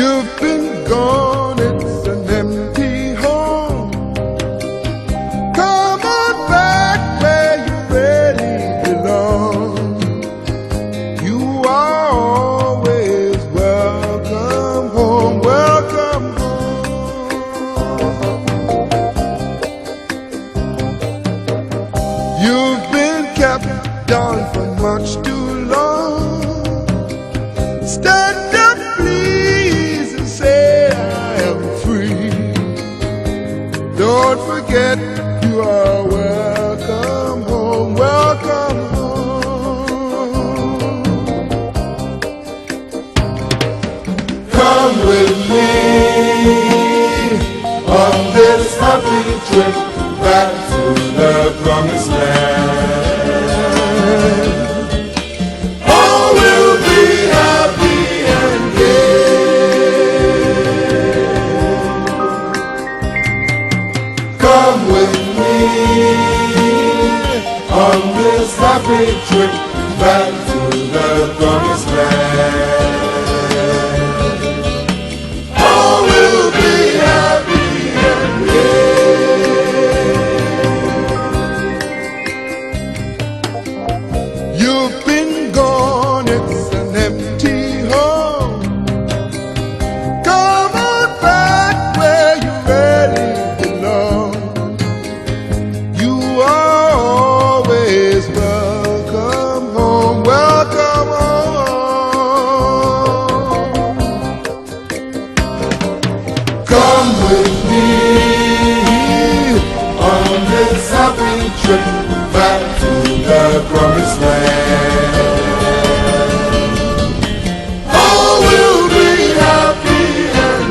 You've been gone, it's an empty home. Come on back where you really belong. You are always welcome home, welcome home. You've been kept down for much too long. Stand up, please, and say I am free. Don't forget you are welcome home, welcome home. Come with me on this happy trip back to the promised land. All will be happy and gay. Come with me on this happy trip back to the promised land. All will be happy and gay. You've been gone, it's an empty home. Come on back where you really belong. You are always welcome home, welcome home. Come with me on this happy trip back to the promised land. All will be happy and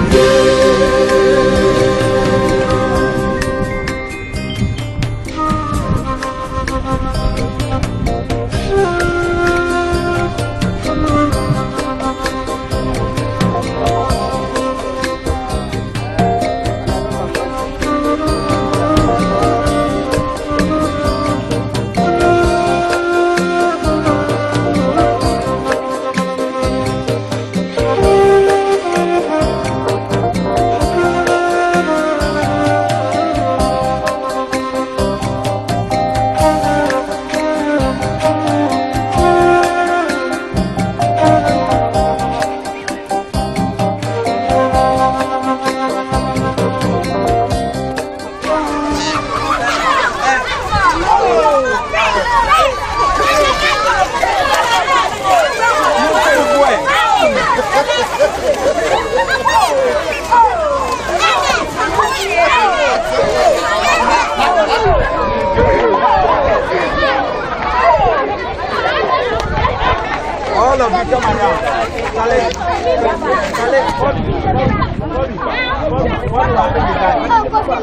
all of you come around.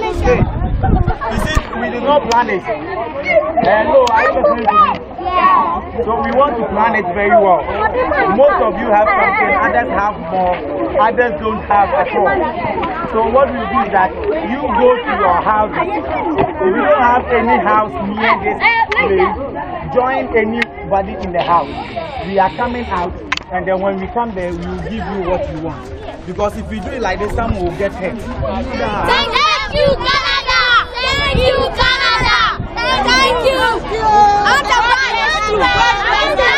You see, we did not plan it. Hello, are you listening to me? So we want to plan it very well. Most of you have something, others have more, others don't have at all. So what we do is that you go to your houses. If you don't have any house near this place, join anybody in the house. We are coming out, and then when we come there, we will give you what you want. Because if we do it like this, someone will get hurt. Thank you, Canada! Thank you, Canada! Thank you! I want the bike! I want the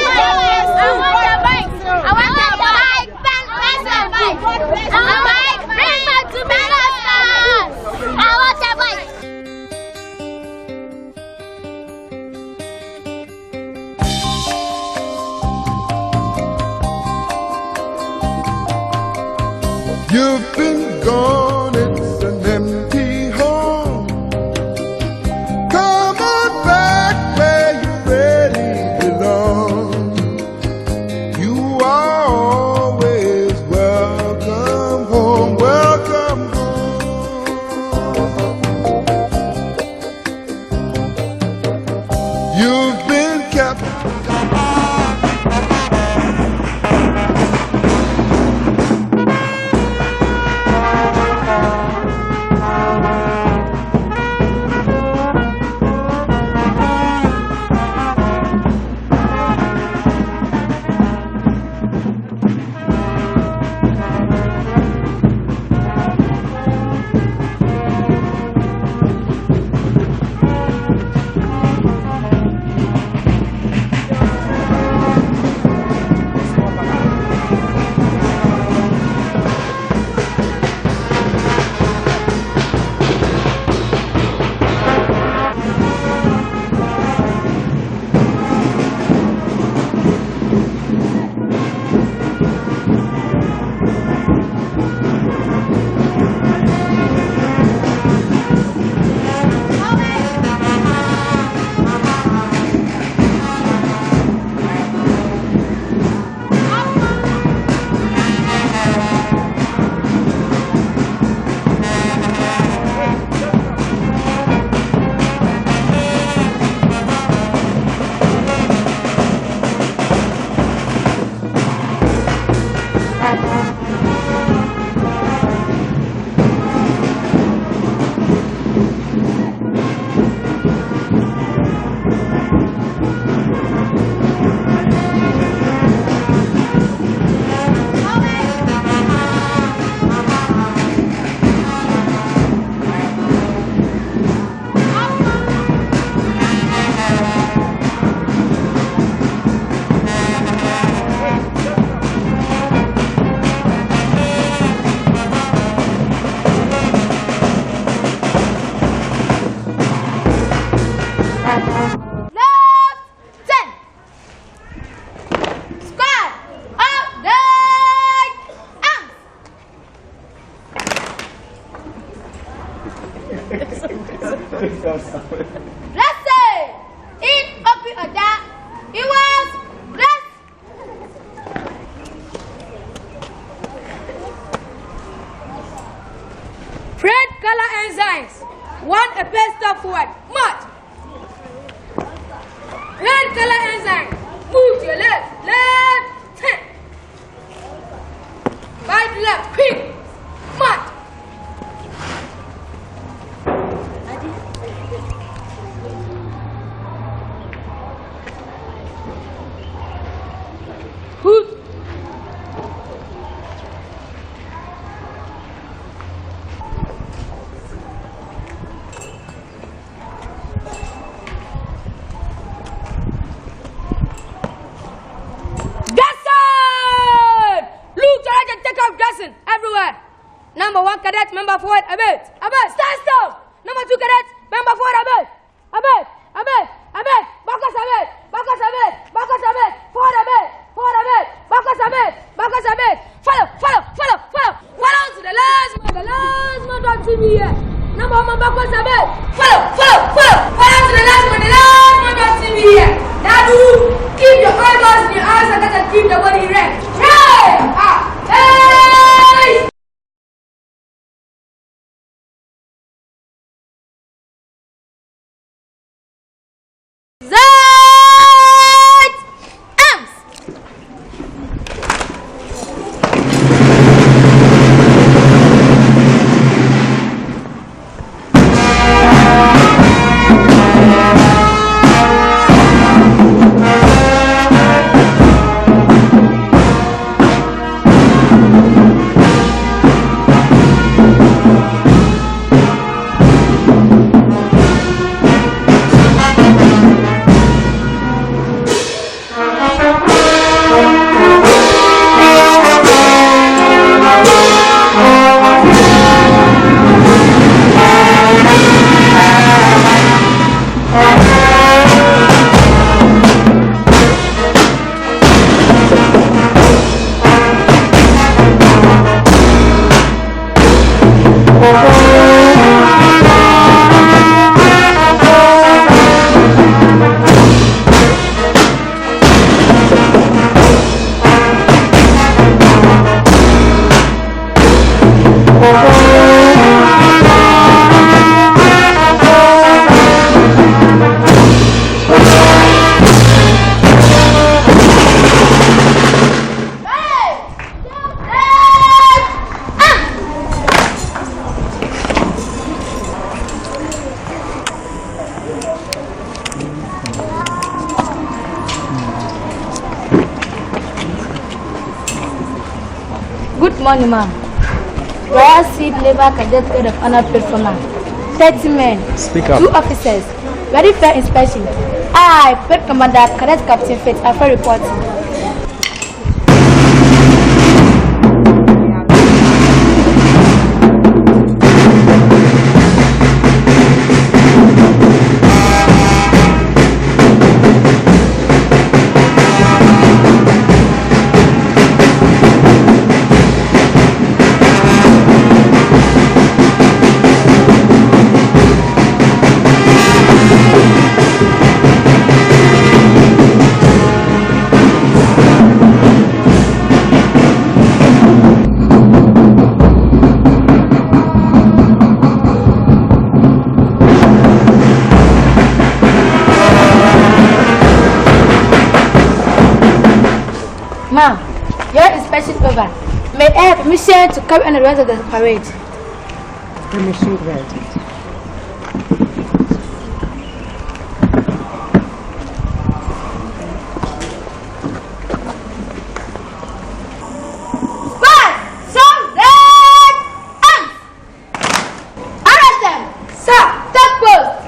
bike! I want the bike! Where's the bike? The bike! Bring me to Minnesota! I want the bike! You've been gone, it's an empty Let's say, in Opi Oda, it was blessed. Red color enzymes. One a page step forward. March. Red color enzyme. Move to your left. Left. 10. Right left. Quick. March. Hoot. Everywhere. Number 1 cadet, member forward, a bit, stand still. Number 2 cadet, member forward, a bit, backwards a bit, forward a bit, backwards a bit, follow to the last one on TV here. Number 1 backwards a bit, follow to the last one on TV here. Now do keep your eyeballs in your eyes and keep the body erect. Hey! Good morning, ma'am. Royal Seed Labor Cadet Code of Honor paid for ma'am. 30 men, Speak up. 2 officers, ready for inspection. I, Paid Commander Cadet Captain Faith, Alpha reporting. Ma'am, your inspection over. May I have permission to carry on the rest of the parade? Permission granted. Arrest them! Sir, take post!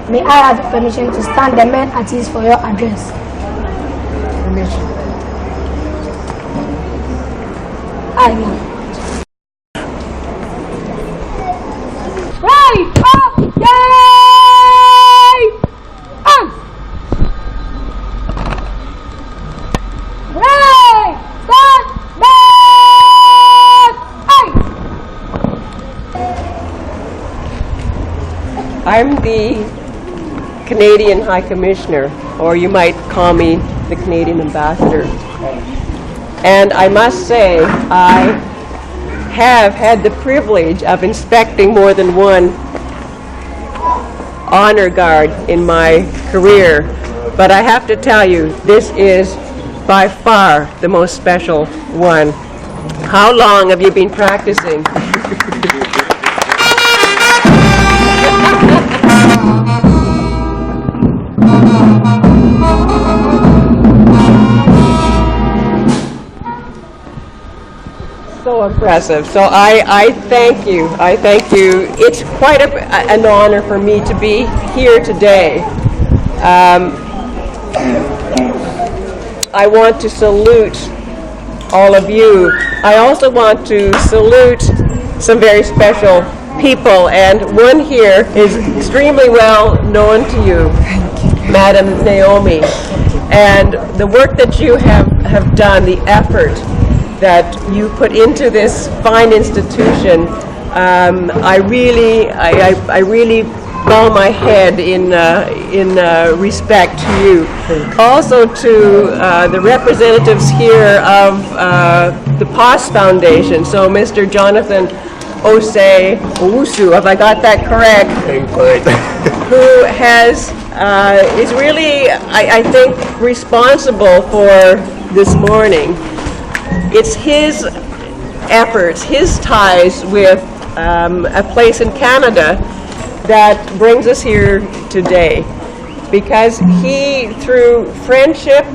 May I have the permission to stand the men at ease for your address? Permission. I will. Right up! Yay! Right! Stand back! I'm the Canadian High Commissioner, or you might call me the Canadian Ambassador. And I must say, I have had the privilege of inspecting more than one honor guard in my career, but I have to tell you, this is by far the most special one. How long have you been practicing? So impressive. So I thank you. I thank you. It's quite an honor for me to be here today. I want to salute all of you. I also want to salute some very special people, and one here is extremely well known to you, Madam Naomi, and the work that you have done, the effort that you put into this fine institution. I really bow my head in respect to you. Also to the representatives here of the POS Foundation. So Mr. Jonathan Owusu, have I got that correct? Who is really, I think, responsible for this morning. It's his efforts, his ties with a place in Canada that brings us here today, because he, through friendship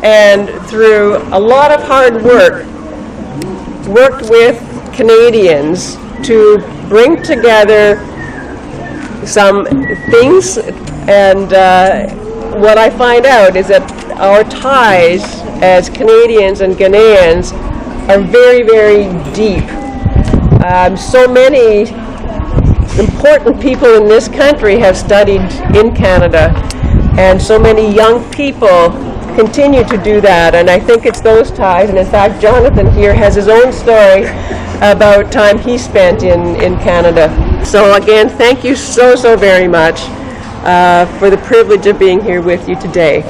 and through a lot of hard work, worked with Canadians to bring together some things, and what I find out is that our ties as Canadians and Ghanaians are very, very deep. So many important people in this country have studied in Canada, and so many young people continue to do that, and I think it's those ties. And in fact, Jonathan here has his own story about time he spent in Canada. So again, thank you so very much for the privilege of being here with you today.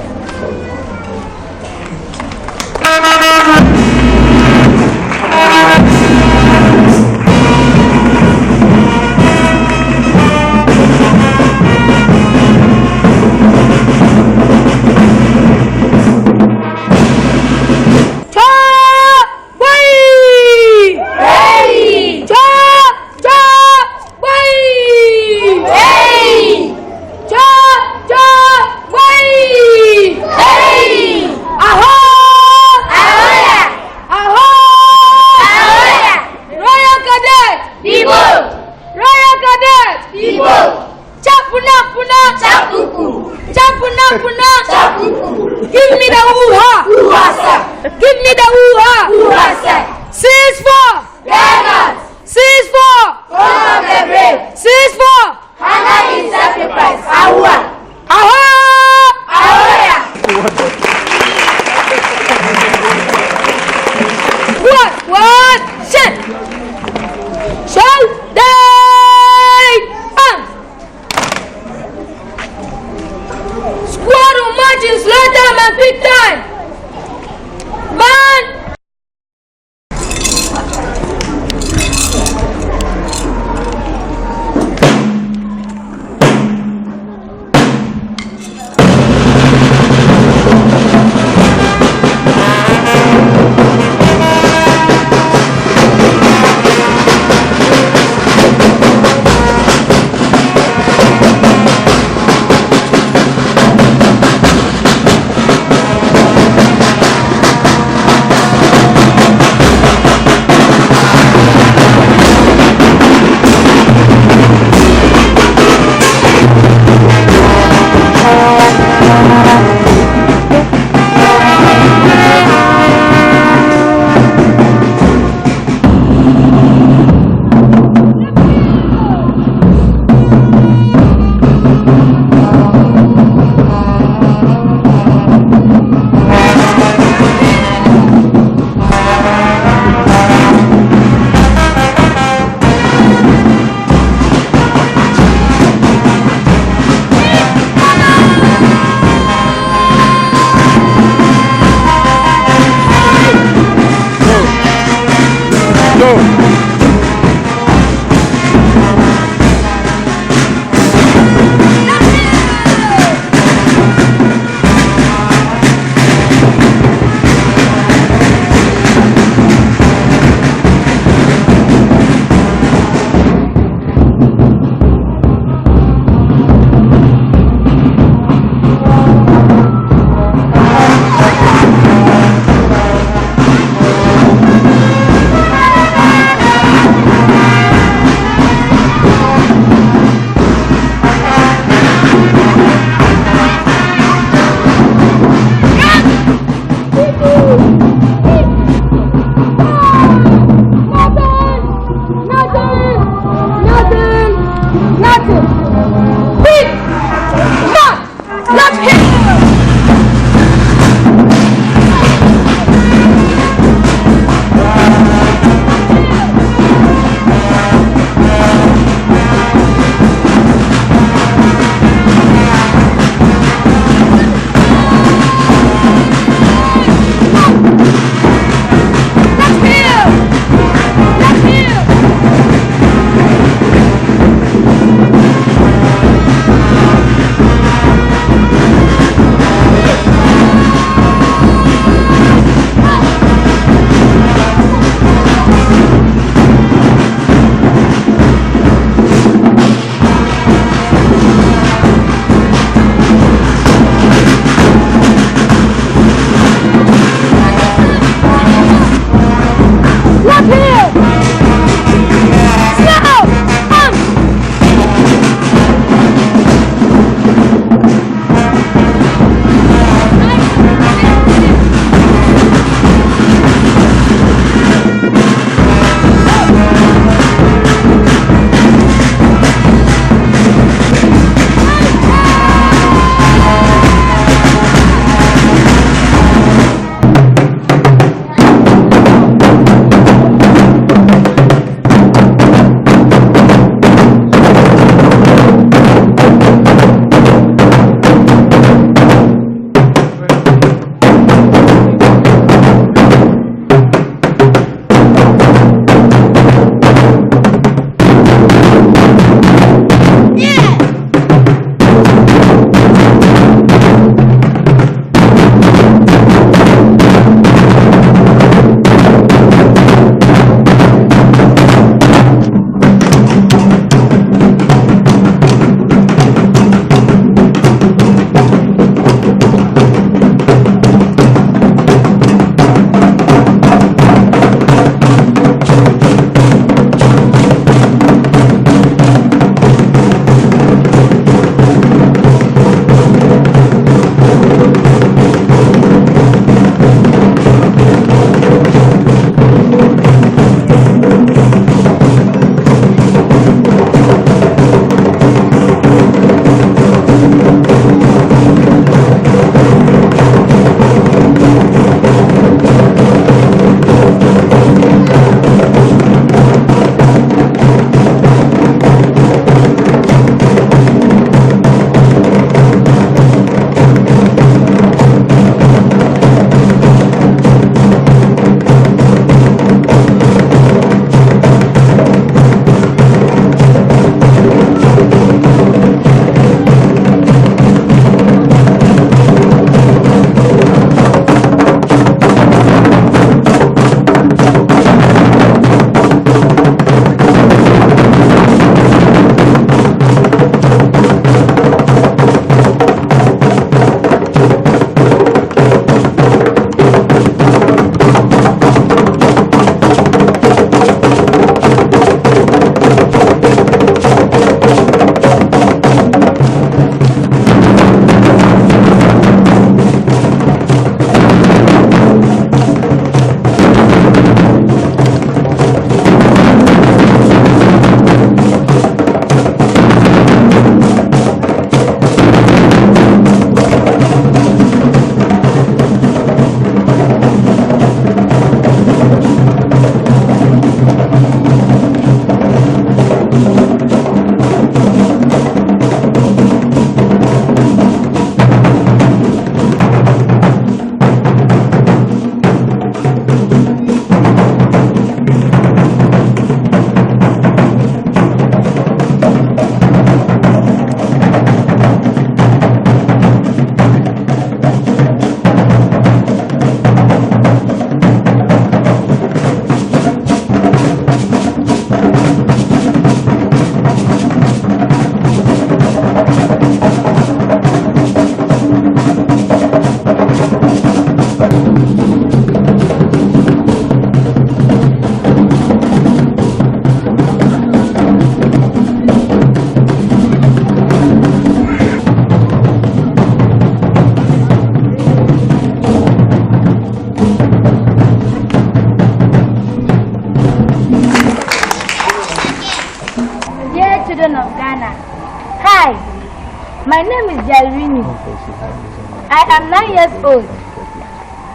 I am 9 years old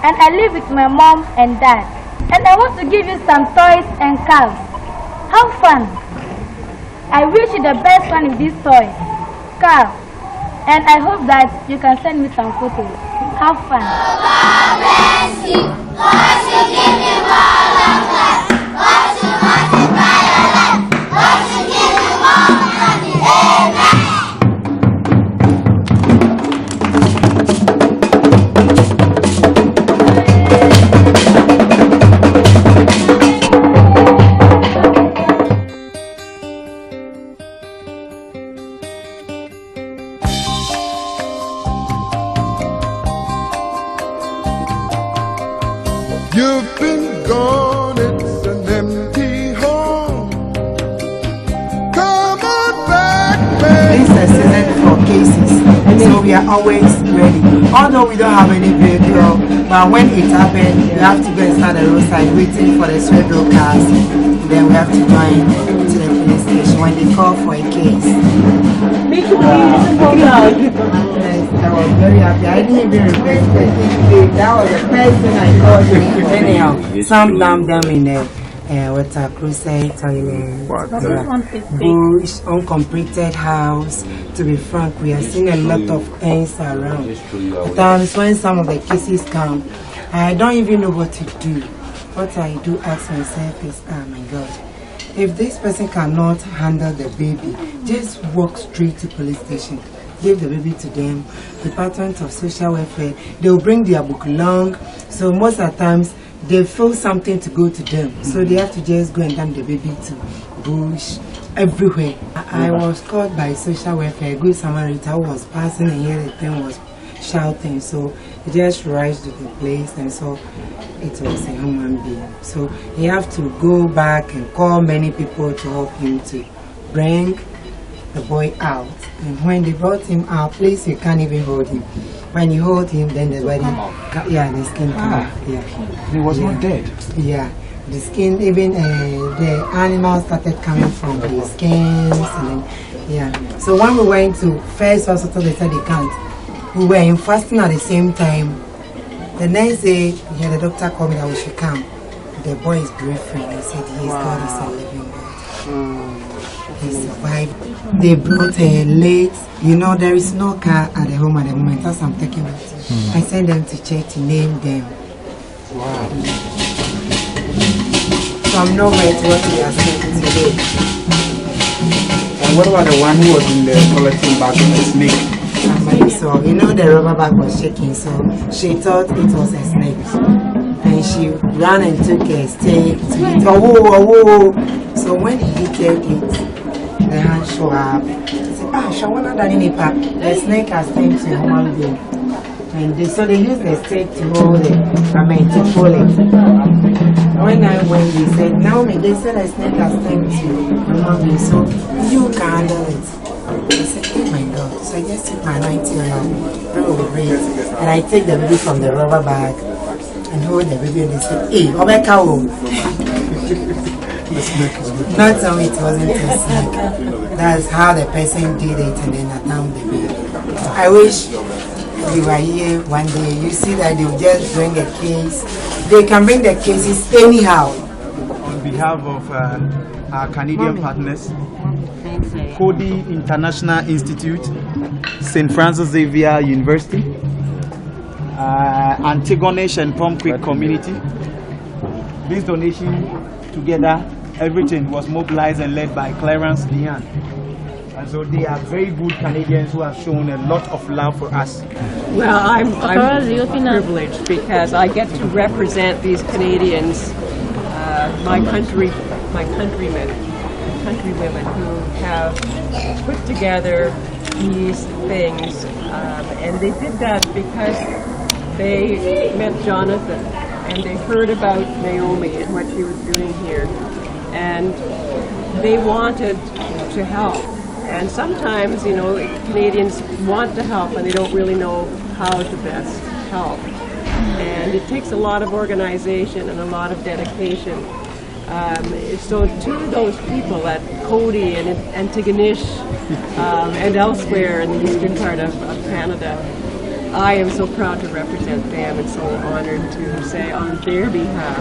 and I live with my mom and dad. And I want to give you some toys and cars. Have fun. I wish you the best one with these toys, cars, and I hope that you can send me some photos. Have fun. God bless you. God should give you more love life. God should multiply your life. God should give you more money. Amen. You've been gone, it's an empty home. Come on back, baby. This is a season for cases, so we are always ready. Although we don't have any vehicle, but when it happens, we have to go and stand at the roadside waiting for the swivel cars. Then we have to join to the police station when they call for a case. Yes, I was very happy. I didn't even request anything. That was the first thing I called you. Anyhow, some dump them in the water crusade toilet, bush, uncompleted house. To be frank, we are seeing a lot of things around. At times when some of the cases come, I don't even know what to do. What I do ask myself is, oh my God, if this person cannot handle the baby, just walk straight to police station. Give the baby to them. Department of Social Welfare, they will bring their book along. So most of the times, they feel something to go to them. So they have to just go and dump the baby to bush, everywhere. I was called by Social Welfare, a good Samaritan who was passing and here the thing was shouting. So he just rushed to the place and saw it was a human being. So he have to go back and call many people to help him to bring the boy out. And when they brought him out, please, you can't even hold him. When you hold him, then the body, the skin come out. Yeah. He was not dead. Yeah, the skin, even the animals started coming from the skins, and then, yeah. So when we went to first hospital, they said they can't. We were in fasting at the same time. The next day, yeah, the doctor called me that we should come. The boy is breathing. He said, yes, God is a living God. He survived. They brought a late, there is no car at the home at the moment. That's I'm taking it. I sent them to check to name them. Wow. From nowhere to what we are saying today. And what about the one who was in the collecting bag of the snake? Somebody saw, the rubber bag was shaking, so she thought it was a snake. And she ran and took a stake to hit. So when he hit it, the hand showed up. He said, Shawana Daninipa, the snake has turned to a human being. And so they used the stake to hold it, to pull it. When I went, they said, Naomi, they said the snake has turned to a human being, so you can handle it. I said, oh my God. So I just took my anointing oil, and I take the baby from the rubber bag and hold the baby, and they said, hey, Obeka. Not only it wasn't a snake. That's how the person did it, and then I found the baby. I wish you were here one day. You see that they'll just bring a case. They can bring the cases anyhow. On behalf of our Canadian partners, Cody International Institute, St. Francis Xavier University, Antigonish and Palm Creek community. This donation together, everything was mobilized and led by Clarence Lian. And so they are very good Canadians who have shown a lot of love for us. Well, I'm privileged because I get to represent these Canadians, my countrymen, countrywomen who have put together these things, and they did that because they met Jonathan and they heard about Naomi and what she was doing here, and they wanted to help. And sometimes, Canadians want to help and they don't really know how to best help. And it takes a lot of organization and a lot of dedication. So to those people at Cody and Antigonish and elsewhere in the eastern part of Canada, I am so proud to represent them and so honored to say on their behalf.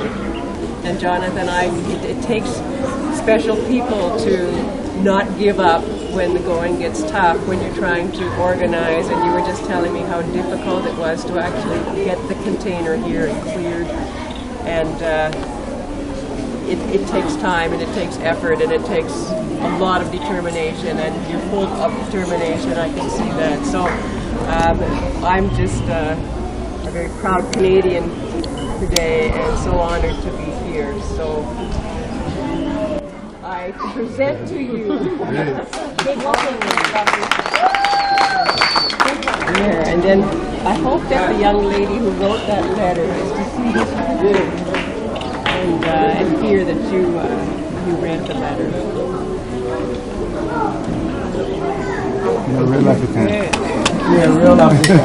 And Jonathan, it takes special people to not give up when the going gets tough, when you're trying to organize, and you were just telling me how difficult it was to actually get the container here and cleared. And it takes time, and it takes effort, and it takes a lot of determination, and you're full of determination, I can see that. So I'm just a very proud Canadian today, and so honored to be here. So I present to you here, and then I hope that the young lady who wrote that letter is to see this room and hear that you read the letter. You're real African. Yeah, real African.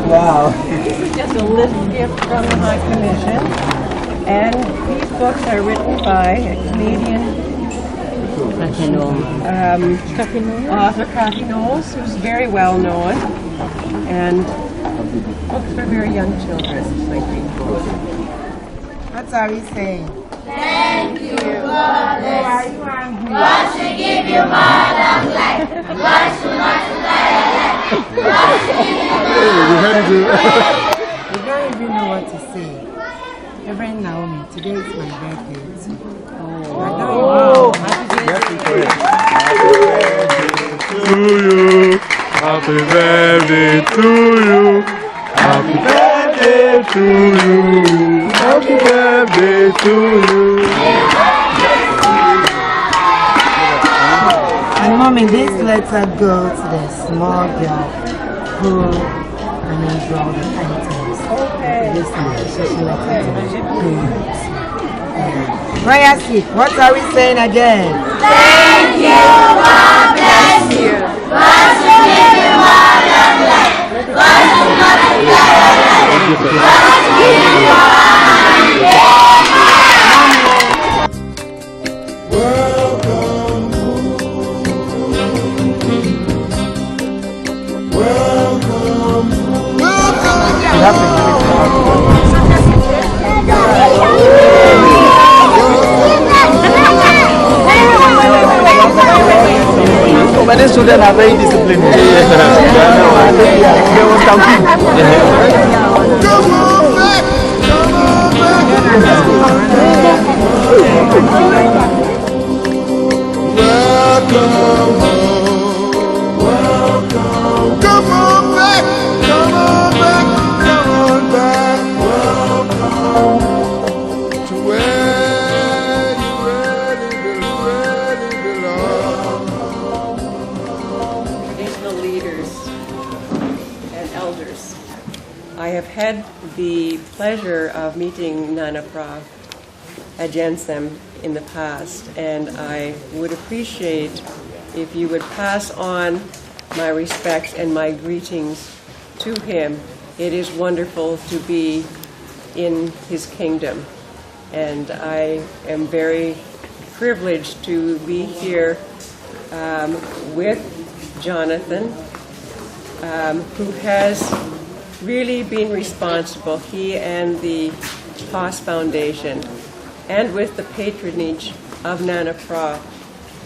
Wow. This is just a little gift from the High Commission, and these books are written by a Canadian author, Kathy Knowles, who's very well known, and books for very young children, I think. What are we saying? Thank you, God bless you. God should give you more long life. God should multiply your life. God should give you more long life. You don't even know what to say. Reverend Naomi, today is my birthday too. Oh, happy birthday to you. Happy birthday to you. Happy birthday to you. And mommy, this letter go to the small girl who brought the items. Okay. This is social letter to the parents. Royal Seed, what are we saying again? Thank you, God bless you. God should give you more long life. God should multiply your life. God should give you more But the students are very disciplined. They will stampede. Welcome, come on back, come on back, come on back. Welcome to where you really belong. Traditional leaders and elders. I have had the pleasure of meeting Nana Pra Ajensem in the past, and I would appreciate if you would pass on my respects and my greetings to him. It is wonderful to be in his kingdom, and I am very privileged to be here with Jonathan, who has really been responsible, he and the POS Foundation, and with the patronage of Nana Pra,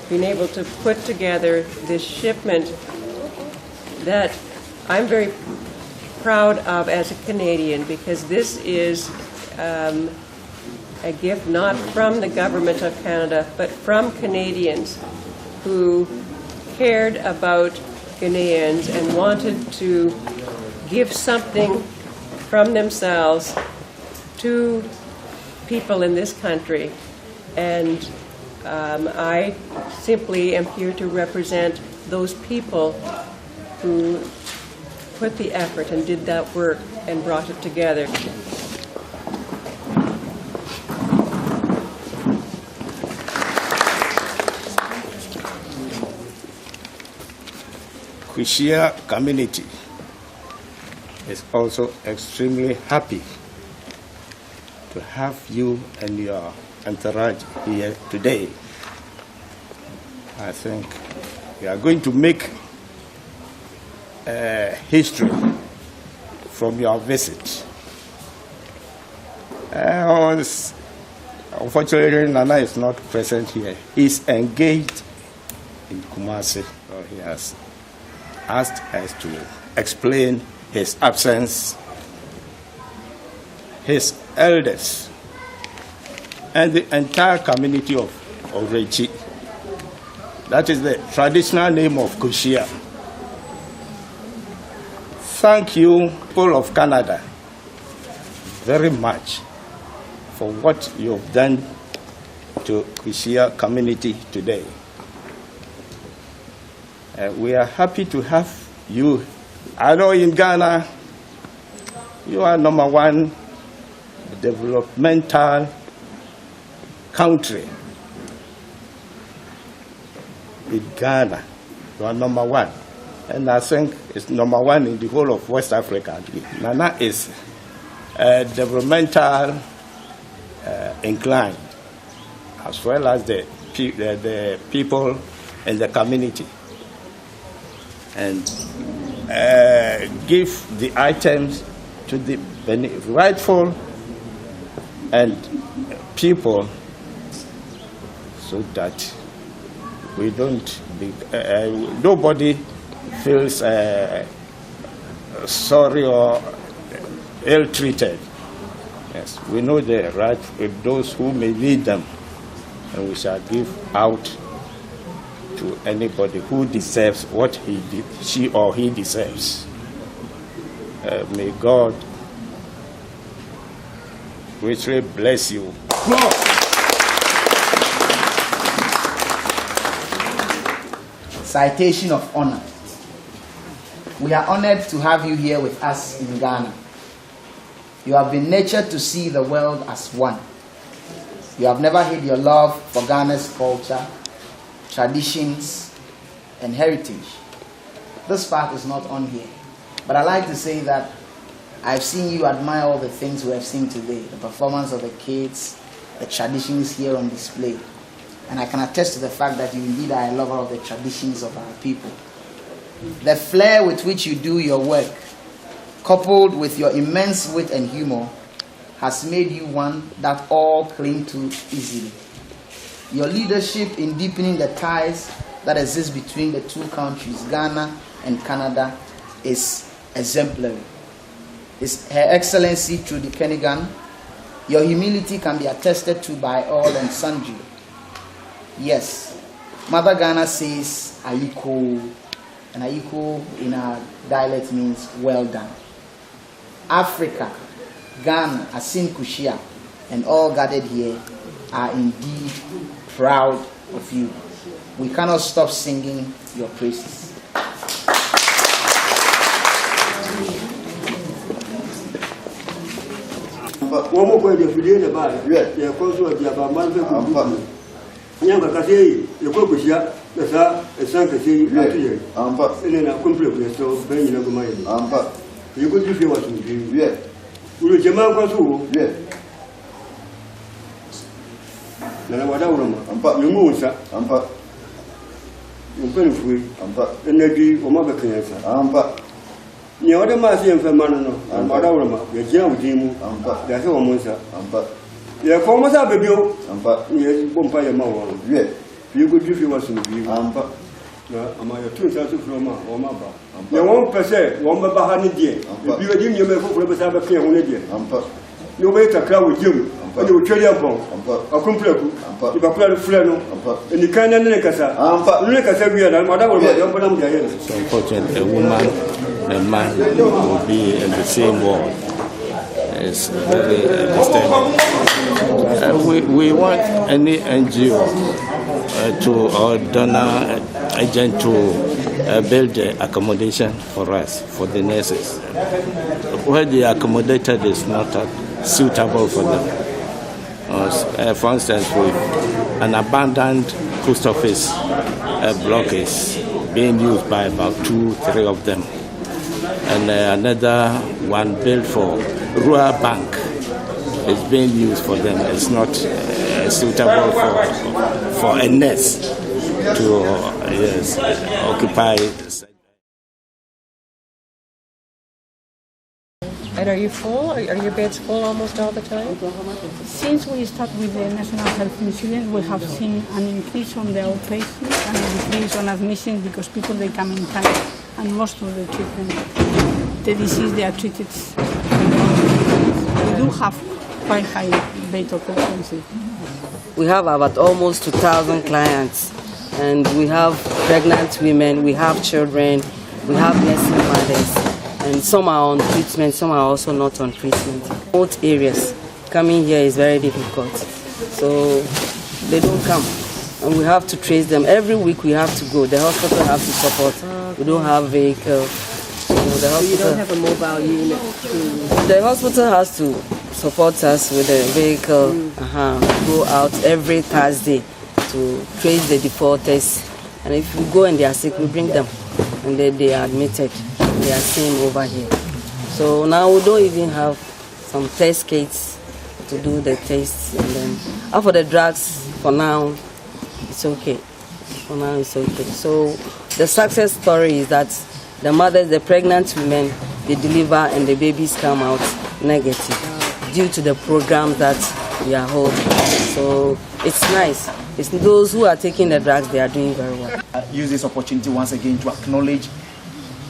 being able to put together this shipment that I'm very proud of as a Canadian, because this is a gift not from the government of Canada, but from Canadians who cared about Ghanaians and wanted to give something from themselves to people in this country. And I simply am here to represent those people who put the effort and did that work and brought it together. Kushia community is also extremely happy to have you and your entourage here today. I think we are going to make history from your visit. Unfortunately, Nana is not present here. He's engaged in Kumasi. So he has asked us to explain his absence. His elders and the entire community of Orechi. That is the traditional name of Kushia. Thank you, people of Canada, very much for what you've done to Kushia community today. We are happy to have you. I know in Ghana, you are number one developmental country. In Ghana, you are number one. And I think it's number one in the whole of West Africa. Nana is developmental inclined, as well as the people in the community. And give the items to the rightful and people, so that we don't be, nobody feels sorry or ill-treated. Yes, we know the right with those who may need them, and we shall give out to anybody who deserves what she or he deserves. May God richly bless you. Citation of honor. We are honored to have you here with us in Ghana. You have been nurtured to see the world as one. You have never hid your love for Ghana's culture, traditions, and heritage. This part is not on here, but I like to say that I've seen you admire all the things we have seen today, the performance of the kids, the traditions here on display. And I can attest to the fact that you indeed are a lover of the traditions of our people. The flair with which you do your work, coupled with your immense wit and humor, has made you one that all cling to easily. Your leadership in deepening the ties that exist between the two countries, Ghana and Canada, is exemplary. Her Excellency Trudy Kenigan, your humility can be attested to by all and sundry. Yes, Mother Ghana says, Ayiko, and Ayiko in our dialect means well done. Africa, Ghana, Asin Kushia, and all gathered here are indeed proud of you. We cannot stop singing your praises. Nyanga kasi yako kushia sasa esanka si atuye amba ile na komple so benyi na goma ile amba yuko jifi wa sunji ye ule jamaa kwa su ye na wada urama amba yungusa amba umpeni fui amba energy omaga kensa amba ni wada masi mfamano no wada urama ya jia udimu amba ya se wa monsa amba ya forma sa bebio amba ni bompa ya mawo ye yuko jifi wa sunji amba na ama ya tu sa su froma o ma ba ya won pese won ba ha ni die bi wa dim yeme ko ba sa ba ke ho ne die amba no be ta kra wo jim ani wo tweli abon amba akumpreku amba iba kra fre no amba ni kan ne kasa amba ne kasa wi na ma da wo ba yom ba na mu ya ye. So unfortunately, a woman and a man will be in the same world. It's very disturbing. We want any NGO or donor agent to build accommodation for us, for the nurses. Where the accommodated is not suitable for them. For instance, with an abandoned post office block is being used by about 2-3 of them. And another one built for Rural Bank is being used for them. It's not suitable for a nurse to occupy. And are you full? Are your beds full almost all the time? Since we started with the National Health Insurance, we have seen an increase on the outpatients and a decrease on admissions because people, they come in time, and most of the treatment, the disease, they are treated. We do have quite high bed occupancy. We have about almost 2,000 clients, and we have pregnant women, we have children, we have nursing mothers, and some are on treatment, some are also not on treatment. Both areas, coming here is very difficult, so they don't come, and we have to trace them. Every week we have to go. The hospital have to support. We don't have vehicle. So you don't have a mobile unit? The hospital has to support us with a vehicle. Go out every Thursday to trace the defaulters, and if we go and they are sick, we bring them, and they are admitted. They are seen over here. So now we don't even have some test kits to do the tests, and then for the drugs, for now, it's okay. For now, it's okay. So the success story is that the mothers, the pregnant women, they deliver and the babies come out negative due to the program that we are holding. So it's nice. It's those who are taking the drugs, they are doing very well. I use this opportunity once again to acknowledge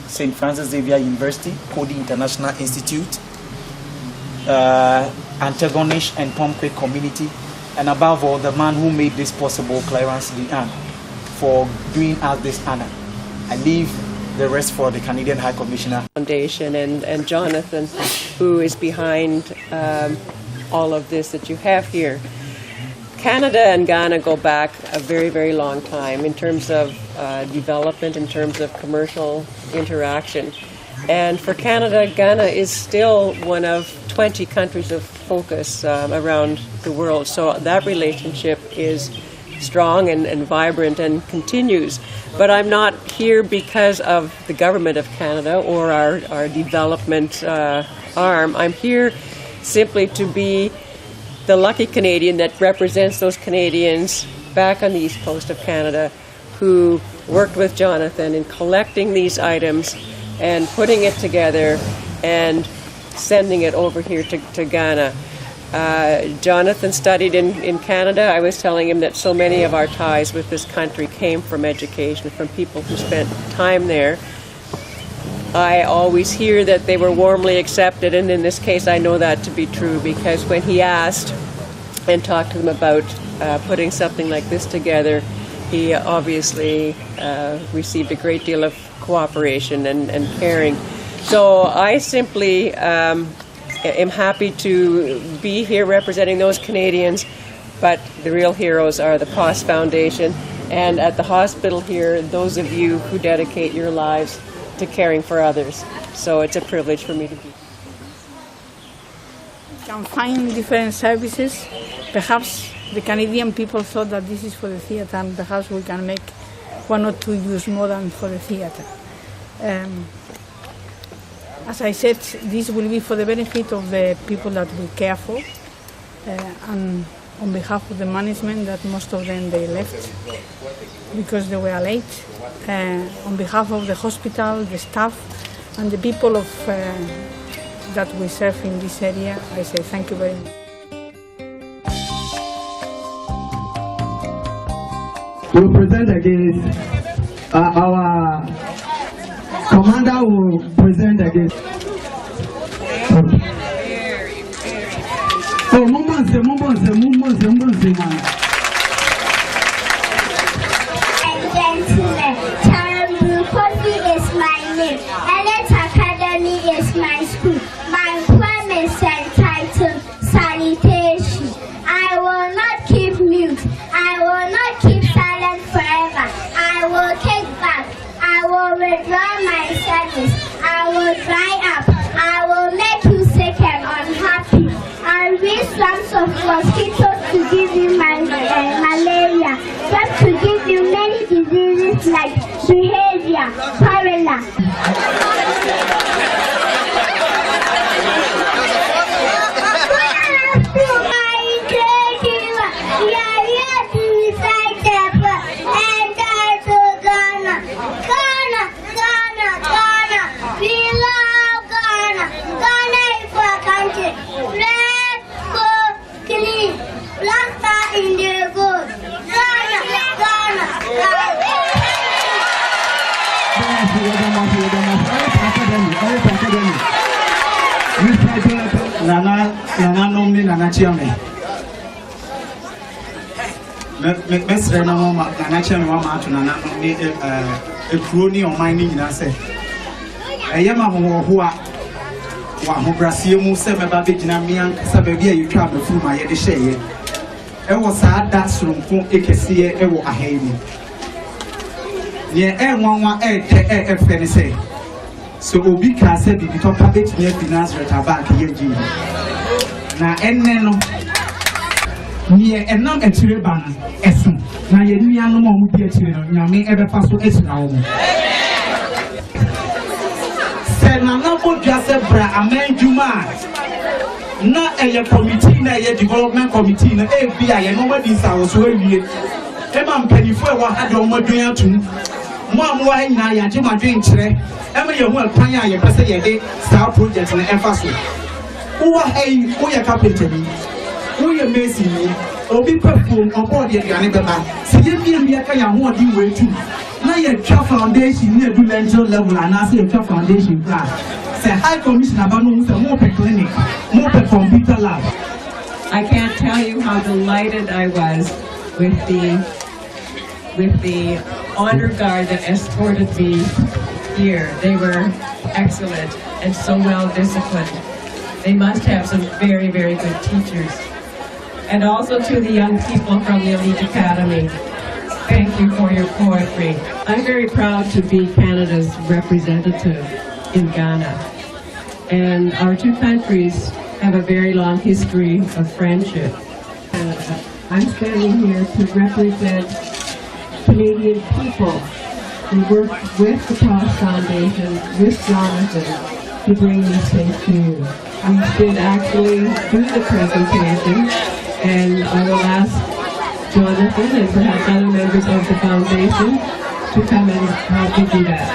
St. Francis Xavier University, Cody International Institute, Antagonish and Pomquet community, and above all, the man who made this possible, Clarence Leanne, for doing us this honor. I leave the rest for the Canadian High Commissioner Foundation and Jonathan, who is behind all of this that you have here. Canada and Ghana go back a very, very long time in terms of development, in terms of commercial interaction. And for Canada, Ghana is still one of 20 countries of focus around the world. So that relationship is strong and vibrant and continues. But I'm not here because of the government of Canada or our development arm. I'm here simply to be the lucky Canadian that represents those Canadians back on the east coast of Canada who worked with Jonathan in collecting these items and putting it together and sending it over here to Ghana. Jonathan studied in Canada. I was telling him that so many of our ties with this country came from education, from people who spent time there. I always hear that they were warmly accepted, and in this case I know that to be true because when he asked and talked to them about putting something like this together, he obviously received a great deal of cooperation and caring. So I simply am happy to be here representing those Canadians, but the real heroes are the POS Foundation, and at the hospital here, those of you who dedicate your lives to caring for others. So it's a privilege for me to be here. We can find different services. Perhaps the Canadian people thought that this is for the theatre, and perhaps we can make one or two use more than for the theatre. As I said, this will be for the benefit of the people that we care for, and on behalf of the management, that most of them they left because they were late. On behalf of the hospital, the staff, and the people of that we serve in this area, I say thank you very much. We present against our commander will present against. Oh, Mumbanse, man. Gentlemen, Charambu Kofi is my name. Elite Academy is my school. My poem is entitled Salutation. I will not keep mute. I will not keep silent forever. I will take back. I will withdraw my service. I will dry up. I will make you sick and unhappy. I'll read swarms of mosquitoes to give you malaria. Just to give you many diseases like behavior, cholera. Nana nomni Nana Chiame. Mestre na mama Nana Chiame mama to Nana nomni a crony or mining in us. A yama who are Brazil Musa Babina Mian Sababia, you travel through my Edishay. I was sad that's from Ekesia Ewo Ahemi. Near one say. So Obi can say the top of it near finance rate back here. Now, and then near a number of banner, Esson. Now, you knew no more would be a children, you may ever pass to Esson. Said, now, no just a bra, a man, you mad. Not a committee, a development committee, a FBI, and nobody's house where you. Emma Penny for what had your mother to. Mom, why now you do my drink today? Emma, you want Panya, your person, your day, Star Project and emphasis. Who are a carpenter? Who are amazing me? Or be performed on board your Yanaba. See, you be a kind of what you way too. Now your Trap Foundation near to Lentil level and I say a Trap Foundation class. Say High Commissioner Banu, more per clinic, more per computer lab. I can't tell you how delighted I was with the honor guard that escorted me here. They were excellent and so well disciplined. They must have some very, very good teachers. And also to the young people from the Elite Academy, thank you for your poetry. I'm very proud to be Canada's representative in Ghana. And our two countries have a very long history of friendship. I'm standing here to represent Canadian people who work with the POS Foundation, with Jonathan, to bring these things to you. We did actually do the presentation, and I will ask Jonathan and perhaps other members of the foundation to come and help me do that.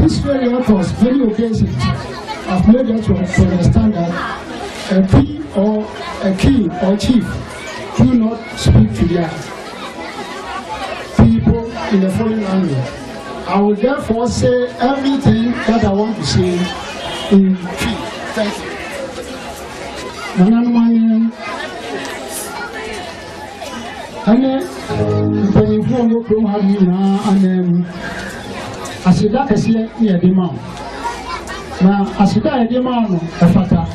History records, many occasions, have made us to understand that a P or a king or chief do not speak to their people in a foreign language. I will therefore say everything that I want to say in P. Thank you. Asida kesiye ni edema. Na asida edema no efata.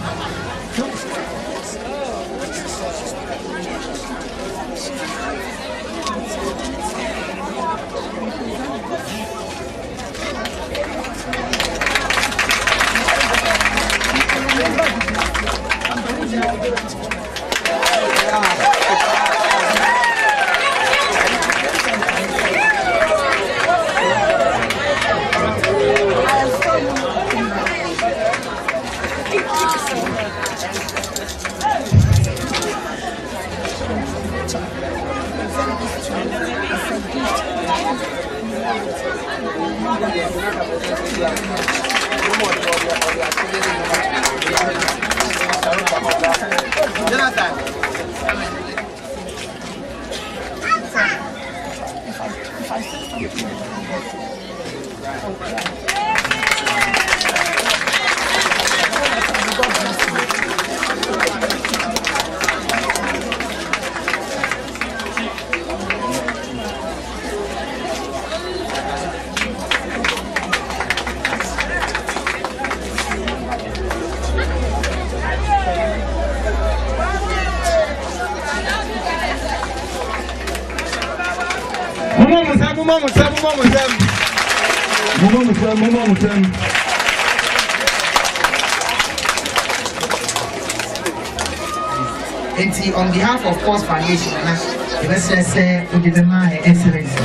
And on behalf of POS Foundation, the best say we give my excellency.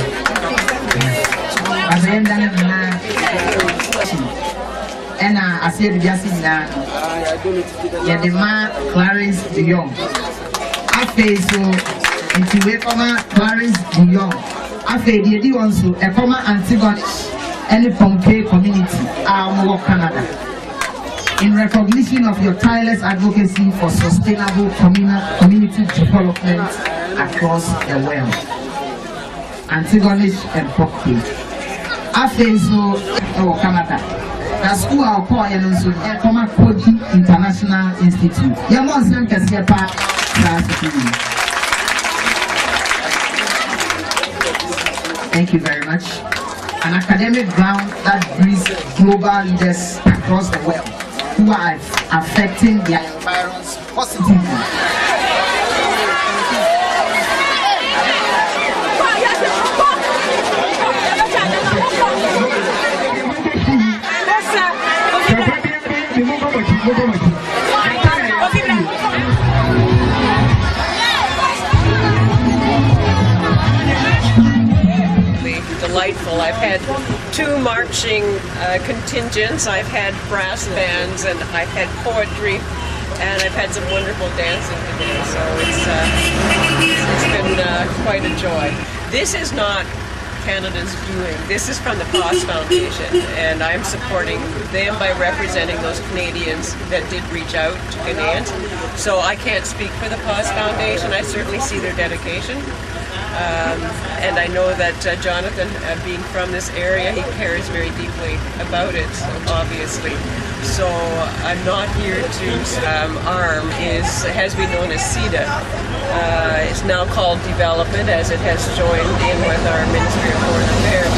As I am done, and I said, just in that, yeah, the man Clarence the Young. I feel so into wait for Clarence the Young. I feel the also a common Antigonish and the Pompeii community, our Canada. in recognition of your tireless advocacy for sustainable community development across the world. Antigonish and Poppy. After so, Canada. The school I'll call Cody International Institute. Yamonsen Kaskepa Thank you very much. An academic ground that breeds global leaders across the world who are affecting their environments positively. Delightful. I've had 2 marching contingents, I've had brass bands, and I've had poetry, and I've had some wonderful dancing today, so it's been quite a joy. This is not Canada's doing. This is from the POS Foundation, and I'm supporting them by representing those Canadians that did reach out to Ghanaians. So I can't speak for the POS Foundation. I certainly see their dedication. And I know that Jonathan, being from this area, he cares very deeply about it, obviously. So I'm not here to ARM has been known as CEDA. It's now called Development, as it has joined in with our Ministry of Foreign Affairs.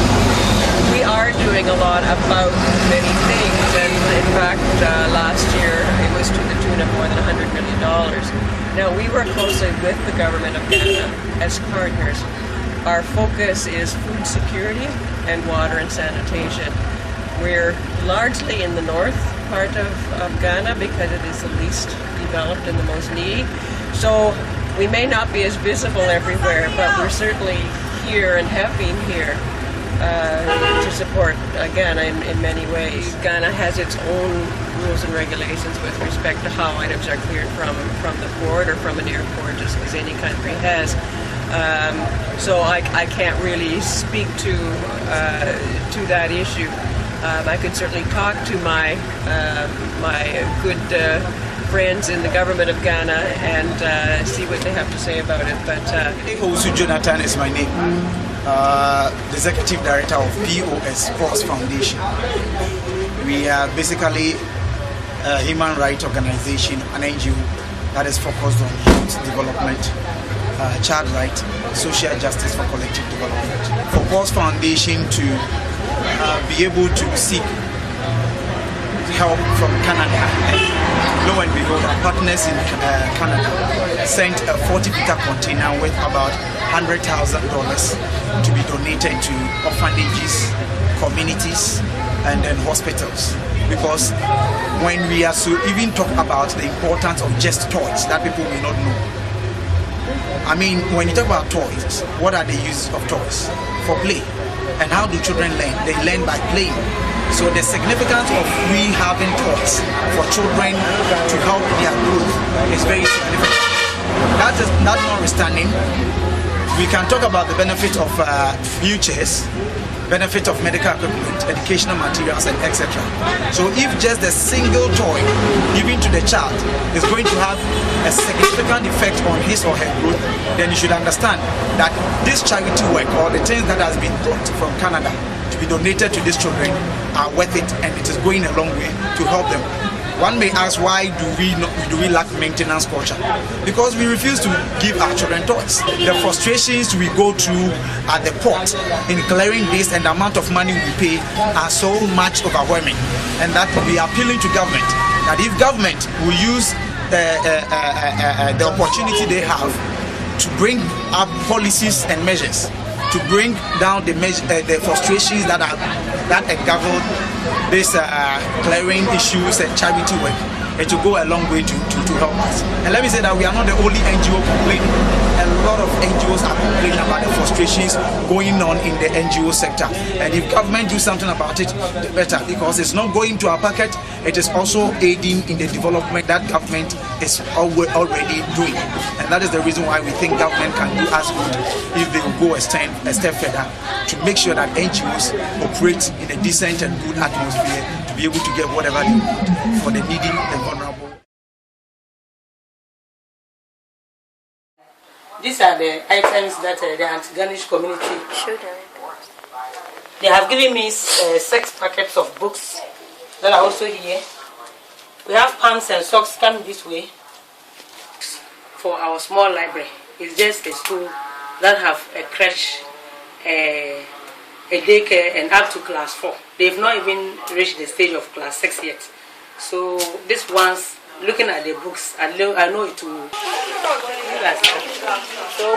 We are doing a lot about many things, and in fact, last year it was to the tune of more than $100 million. Now, we work closely with the government of Canada as partners. Our focus is food security and water and sanitation. We're largely in the north part of Ghana because it is the least developed and the most needy. So we may not be as visible everywhere, but we're certainly here and have been here to support Ghana in many ways. Ghana has its own rules and regulations with respect to how items are cleared from the port or from an airport, just as any country has. So I can't really speak to that issue. I could certainly talk to my good friends in the government of Ghana and see what they have to say about it. But Osu Jonathan is my name. The Executive Director of POS Foundation. We are basically a human rights organization, an NGO that is focused on youth development, child rights, social justice for collective development. For POS Foundation to be able to seek help from Canada, and lo and behold, our partners in Canada sent a 40-liter container with about $100,000 to be donated to orphanages, communities, and then hospitals. Because when we are so even talk about the importance of just toys that people may not know. I mean, when you talk about toys, what are the uses of toys? For play. And how do children learn? They learn by playing. So the significance of we having toys for children to help their growth is very significant. That notwithstanding, we can talk about the benefit of wheelchairs, benefit of medical equipment, educational materials, and etc. So if just a single toy given to the child is going to have a significant effect on his or her growth, then you should understand that this charity work or the things that has been brought from Canada to be donated to these children are worth it, and it is going a long way to help them. One may ask, why do we lack maintenance culture? Because we refuse to give our children toys. The frustrations we go through at the port in clearing this and the amount of money we pay are so much overwhelming, and that we are appealing to government that if government will use the opportunity they have to bring up policies and measures to bring down the frustrations that govern this clearing issues and charity work, it will go a long way to help us. And let me say that we are not the only NGO complaining. A lot of NGOs are complaining about the frustrations going on in the NGO sector. And if government do something about it, the better, because it's not going to our pocket, it is also aiding in the development that government is already doing. And that is the reason why we think government can do as good if they will go a step further to make sure that NGOs operate in a decent and good atmosphere to be able to get whatever they need for the needy and vulnerable. These are the items that the anti-garnish community they have given me 6 packets of books that are also here. We have pants and socks coming this way for our small library. It's just a school that have a crèche, a daycare, and up to class 4. They've not even reached the stage of class 6 yet. So this one's looking at the books, I know it will. So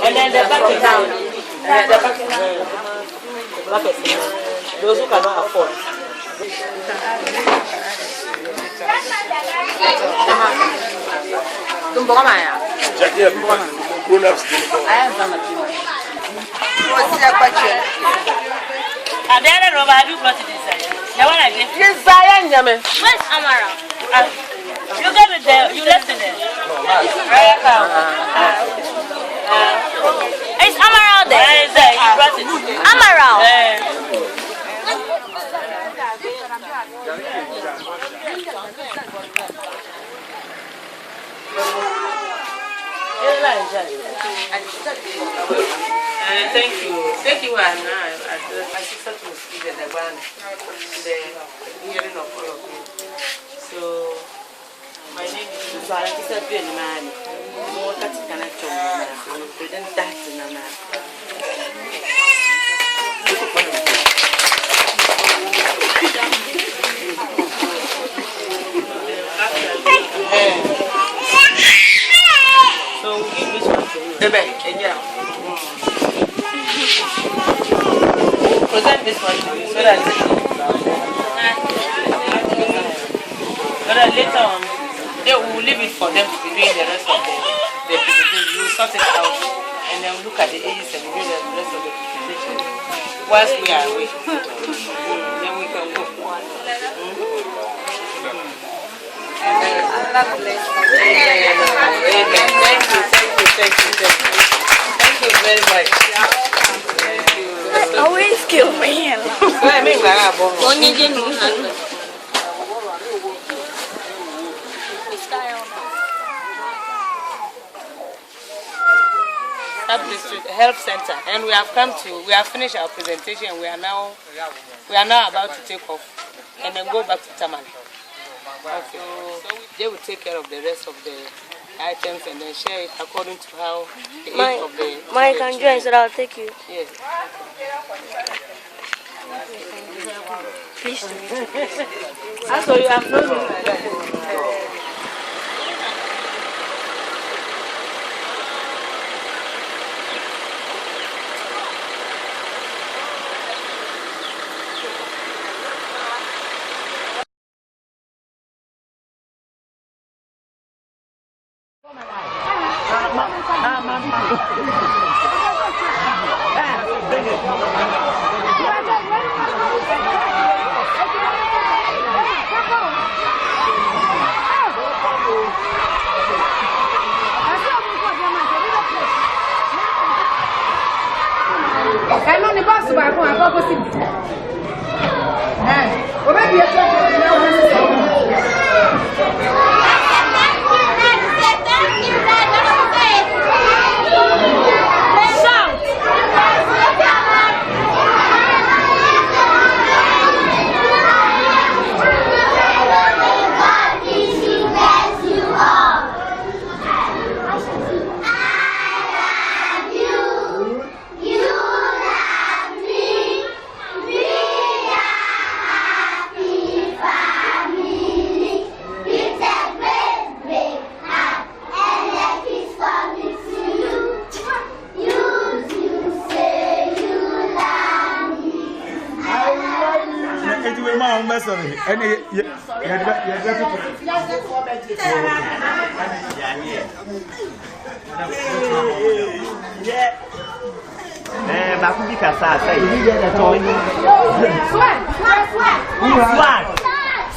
and then the bucket down. The bucket those who cannot afford. Where's Amara? You gave it there. You left it there. Is Amara there? You brought it. Amara. Thank you, Anna. My sister to see the one, the hearing of all of you. So, my name is Susan Pianman. More that can I talk present that in Anna. So, we give this one to you. The bank, present this one to you so that later on they will leave it for them to be doing the rest of the presentation. We will sort it out and then we'll look at the ages and do the rest of the presentation whilst we are away. Then we can go. Thank you very much. Always kill me. District Health Center, and we have finished our presentation. We are now about to take off and then go back to Tamale. Okay. So they will take care of the rest of the items and then share it according to how the age of the. Mike can join, so I'll take you. Yes. Please. Also, you have known me like that.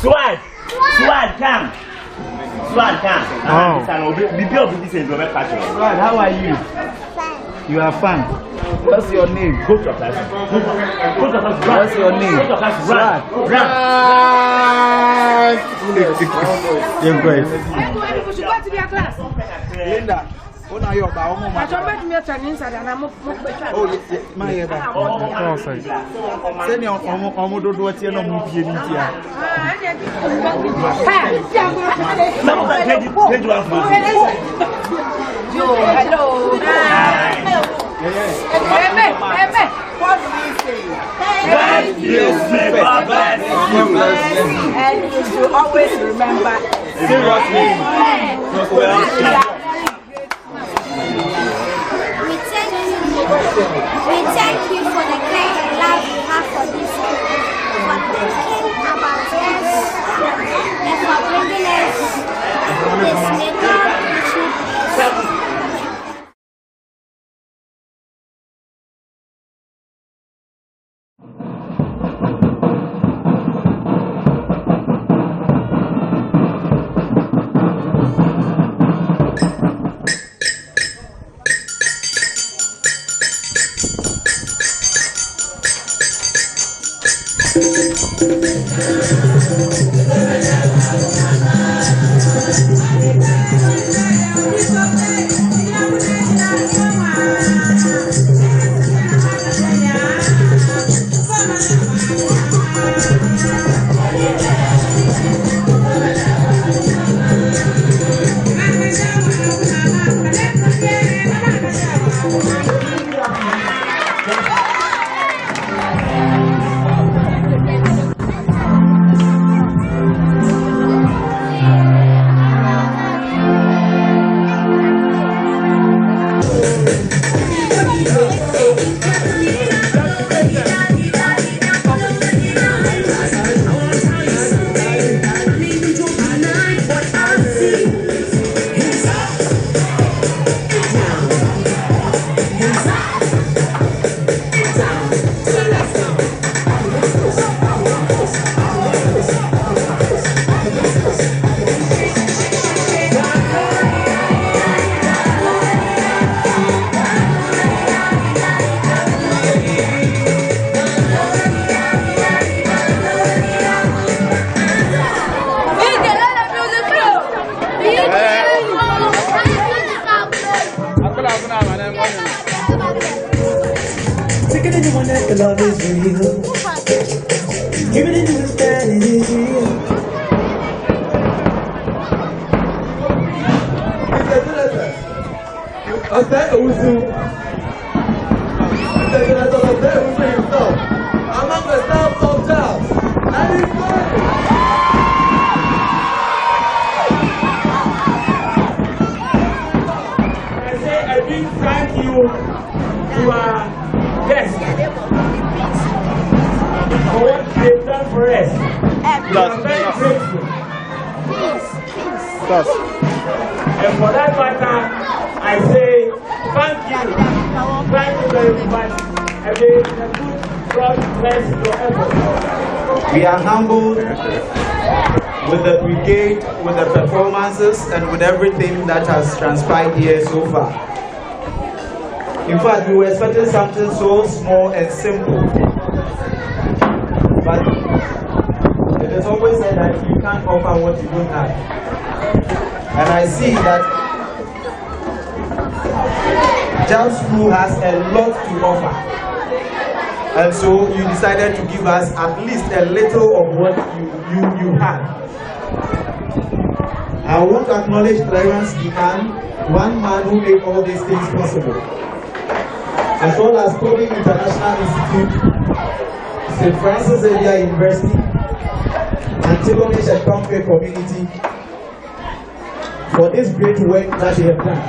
Swag, come. Swag can. Swag, how are you? You are fun. What's your name? Go to class. What's your name? Swag. You're great. Linda. Oh, now you're about home. I told me to inside and I'm my ever. Oh, sorry. Send your almost do what you're not moving in here. Hello. What do we say? Thank you. And you should always remember. Seriously. We thank you for the great love you have for this school, for thinking about us, and for bringing us this little issue. Love is real. Give it into the that it is real. Among the staff of jobs. I say a big thank you to our guests for what they've done for us. We are very grateful. And for that matter, I say thank you. Thank you very much. And may the good God bless your efforts. We are humbled with the brigade, with the performances, and with everything that has transpired here so far. In fact, we were expecting something so small and simple. But it is always said that you can't offer what you don't have. And I see that Jam School has a lot to offer. And so you decided to give us at least a little of what you had. I want to acknowledge Clarence Gihan, one man who made all these things possible, as well as Kobe International Institute, St. Francis Xavier University, and Tigomish and Comfort Community for this great work that they have done.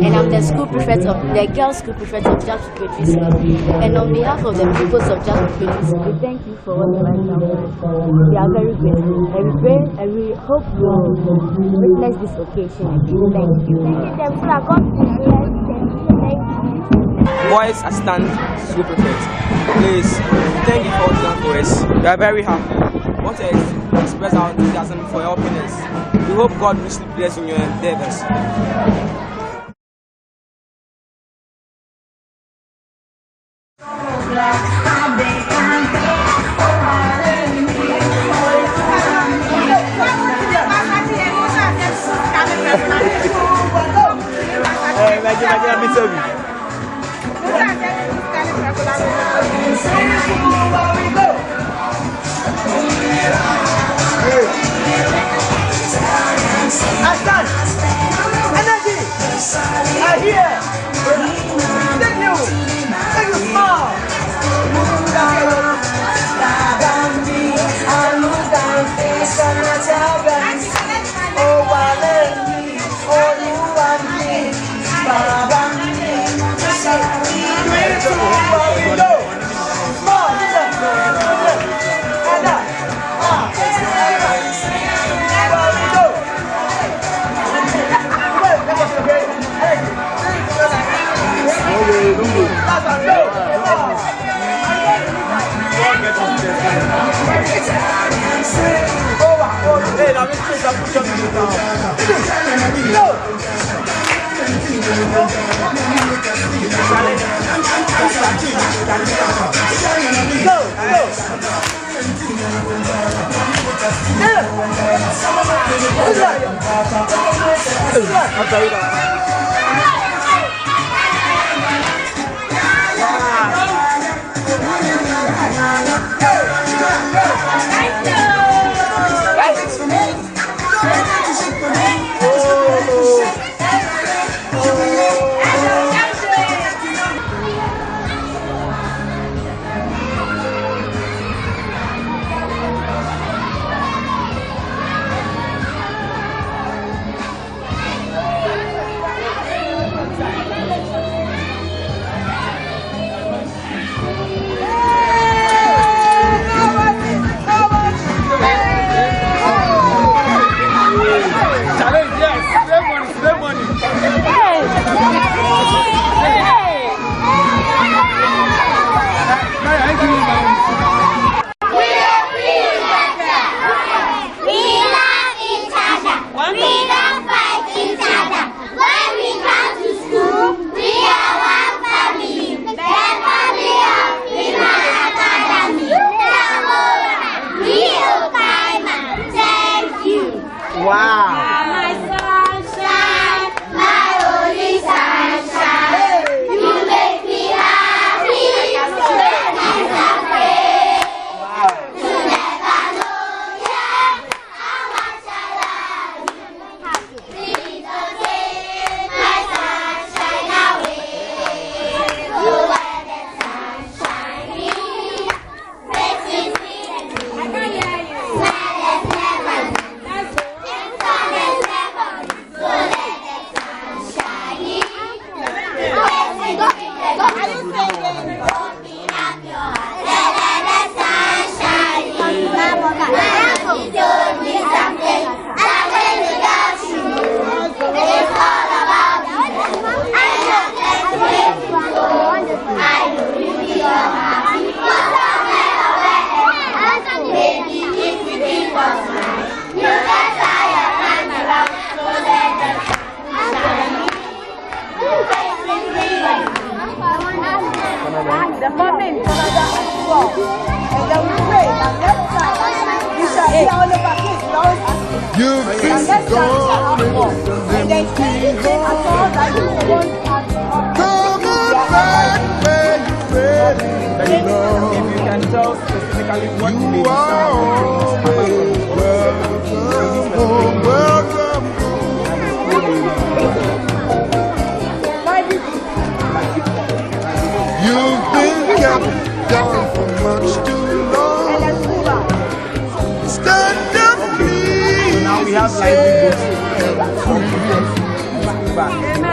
and I'm the school prefect of the girls' school prefect of Japs Preparatory School. And on behalf of the pupils of Japs Preparatory School, we thank you for what you have done for us. We are very grateful, and we pray and we hope you will witness this occasion. Thank you. Boys Assistant School Prefect, please, thank you for what you done for us. We are very happy. We want to express our enthusiasm for helping us. We hope God richly bless in your endeavors.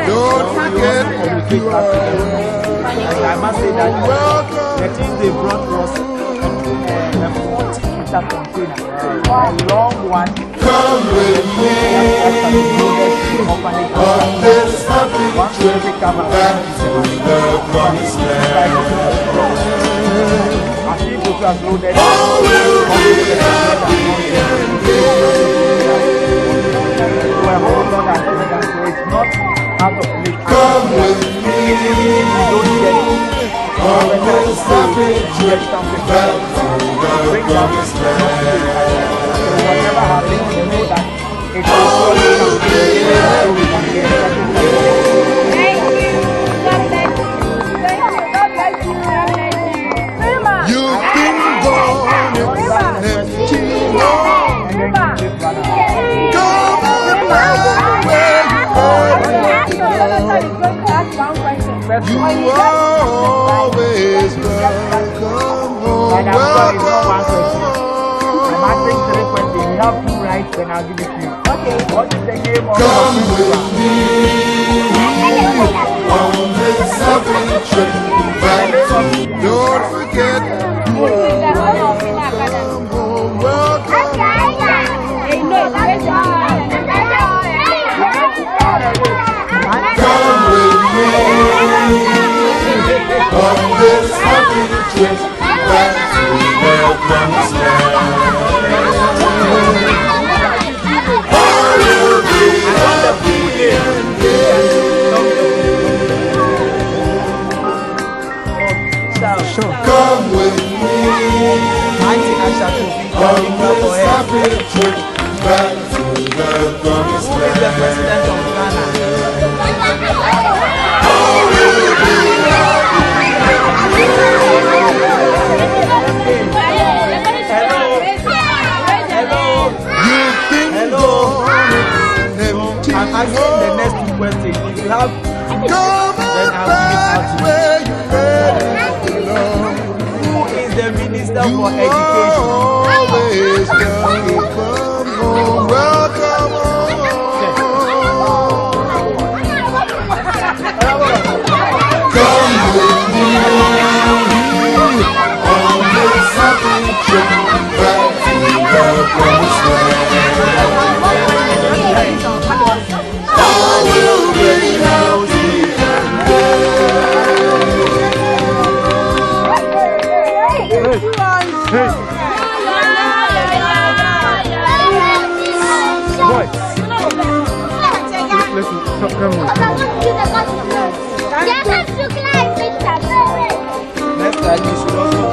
Don't forget you are I must say that the things they brought was a 40-liter container, a long one. Come with me on this happy trip back to the promised land. I think those are loaded. All will be happy So a whole lot of things, so it's not out of place. Come with me on this happy trip back to the promised land. Whatever happens, you know that it's all will be happy. Thank you. God bless you. Thank you. God bless you. God bless you. You've been gone and too long. Come back where you are always welcome home. Welcome home. I'm asking 3 questions. You have 2 right, then I'll give it to you. Okay. What is the name of Come with me on this happy trip back. Don't forget you are welcome home. Welcome Come with me on this happy trip back to the promised land. All will be happy Come with me on this happy trip back to the promised land. the president of Ghana? All will be I'm asking the next 2 questions. If you have, Come then I'll back give where you belong. Who is the minister for education? Always welcome home. Welcome home. Come with me on this happy trip back to the promised land. All will be happy. Boy. Listen, come on. Next time you should also